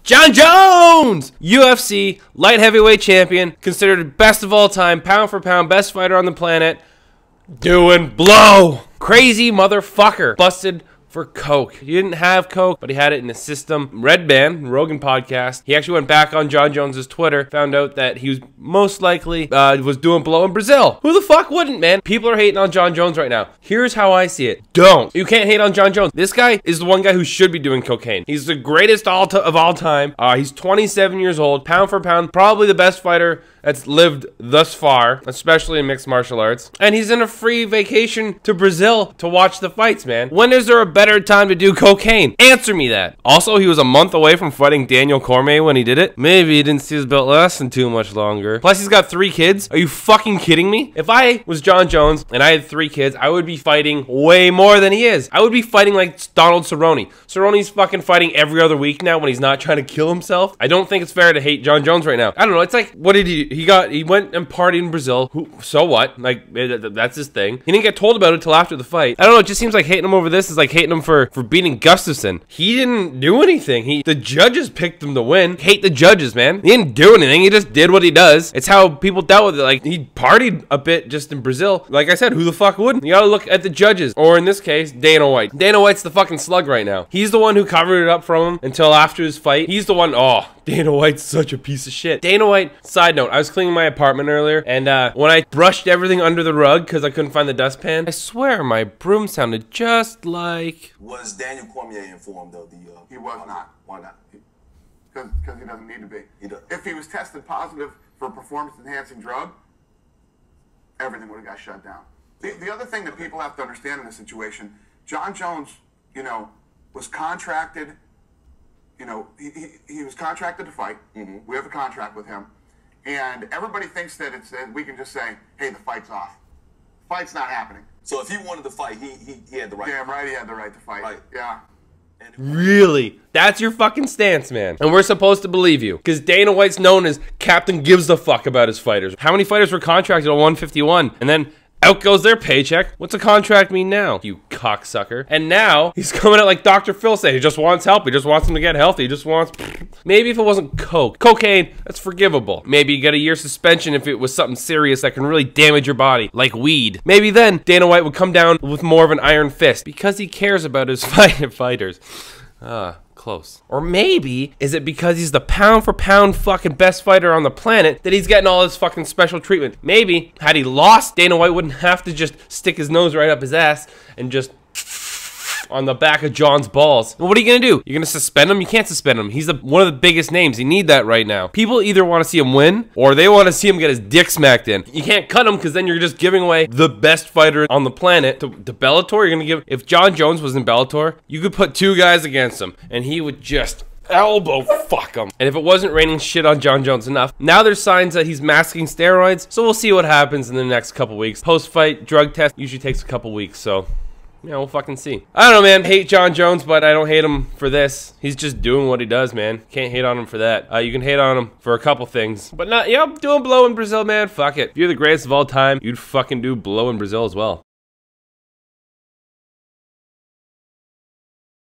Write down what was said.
Jon Jones! UFC light heavyweight champion, considered best of all time, pound for pound, best fighter on the planet, doing blow. Crazy motherfucker. Busted for coke. He didn't have coke, but he had it in his system. Red Band, Rogan podcast, he actually went back on Jon Jones's Twitter, found out that he was most likely was doing blow in Brazil. Who the fuck wouldn't, man? People are hating on Jon Jones right now. Here's how I see it. Don't. You can't hate on Jon Jones. This guy is the one guy who should be doing cocaine. He's the greatest of all time. He's 27 years old, pound for pound, probably the best fighter that's lived thus far, especially in mixed martial arts. And he's in a free vacation to Brazil to watch the fights, man. When is there a better time to do cocaine? Answer me that. Also, he was a month away from fighting Daniel Cormier when he did it. Maybe he didn't see his belt lasting too much longer. Plus, he's got 3 kids. Are you fucking kidding me? If I was Jon Jones and I had 3 kids, I would be fighting way more than he is. I would be fighting like Donald Cerrone. Cerrone's fucking fighting every other week now when he's not trying to kill himself. I don't think it's fair to hate Jon Jones right now. I don't know. It's like, what did he went and partied in Brazil. So what? Like, that's his thing. He didn't get told about it till after the fight. I don't know. It just seems like hating him over this is like hating him for beating Gustafsson. He didn't do anything. The judges picked him to win. Hate the judges, man. He didn't do anything. He just did what he does. It's how people dealt with it. Like, he partied a bit just in Brazil. Like I said, who the fuck wouldn't? You gotta look at the judges. Or in this case, Dana White. Dana White's the fucking slug right now. He's the one who covered it up from him until after his fight. He's the one, oh, Dana White's such a piece of shit. Dana White, side note, I was cleaning my apartment earlier, and when I brushed everything under the rug because I couldn't find the dustpan, I swear my broom sounded just like... Was Daniel Cormier informed of the... He was not. Why not? Because he doesn't need to be. If he was tested positive for a performance-enhancing drug, everything would have got shut down. The other thing that people have to understand in this situation, Jon Jones, you know, was contracted... You know, he was contracted to fight. We have a contract with him. And everybody thinks that we can just say, hey, the fight's off. Fight's not happening. So if he wanted to fight, he had the right. Damn right, he had the right to fight. Right. Yeah. Really? That's your fucking stance, man. And we're supposed to believe you. Because Dana White's known as Captain Gives a Fuck about his fighters. How many fighters were contracted at 151? And then... out goes their paycheck. What's a contract mean now, you cocksucker? And now, he's coming out like Dr. Phil said. He just wants help. He just wants him to get healthy. He just wants... Maybe if it wasn't coke. Cocaine, that's forgivable. Maybe you get a year suspension if it was something serious that can really damage your body, like weed. Maybe then, Dana White would come down with more of an iron fist because he cares about his fighters. Close. Or maybe, is it because he's the pound for pound fucking best fighter on the planet that he's getting all this fucking special treatment? Maybe, had he lost, Dana White wouldn't have to just stick his nose right up his ass and just on the back of Jon's balls. Well, what are you gonna do? You're gonna suspend him? You can't suspend him. He's one of the biggest names. You need that right now. People either want to see him win or they want to see him get his dick smacked in. You can't cut him because then you're just giving away the best fighter on the planet to Bellator. You're gonna give... If Jon Jones was in Bellator, you could put 2 guys against him and he would just... elbow fuck him. And if it wasn't raining shit on Jon Jones enough, now there's signs that he's masking steroids, so we'll see what happens in the next couple weeks. Post-fight drug test usually takes a couple weeks, so yeah, we'll fucking see. I don't know, man. Hate Jon Jones, but I don't hate him for this. He's just doing what he does, man. Can't hate on him for that. You can hate on him for a couple things, but not, yeah, doing blow in Brazil, man. Fuck it. If you're the greatest of all time, you'd fucking do blow in Brazil as well.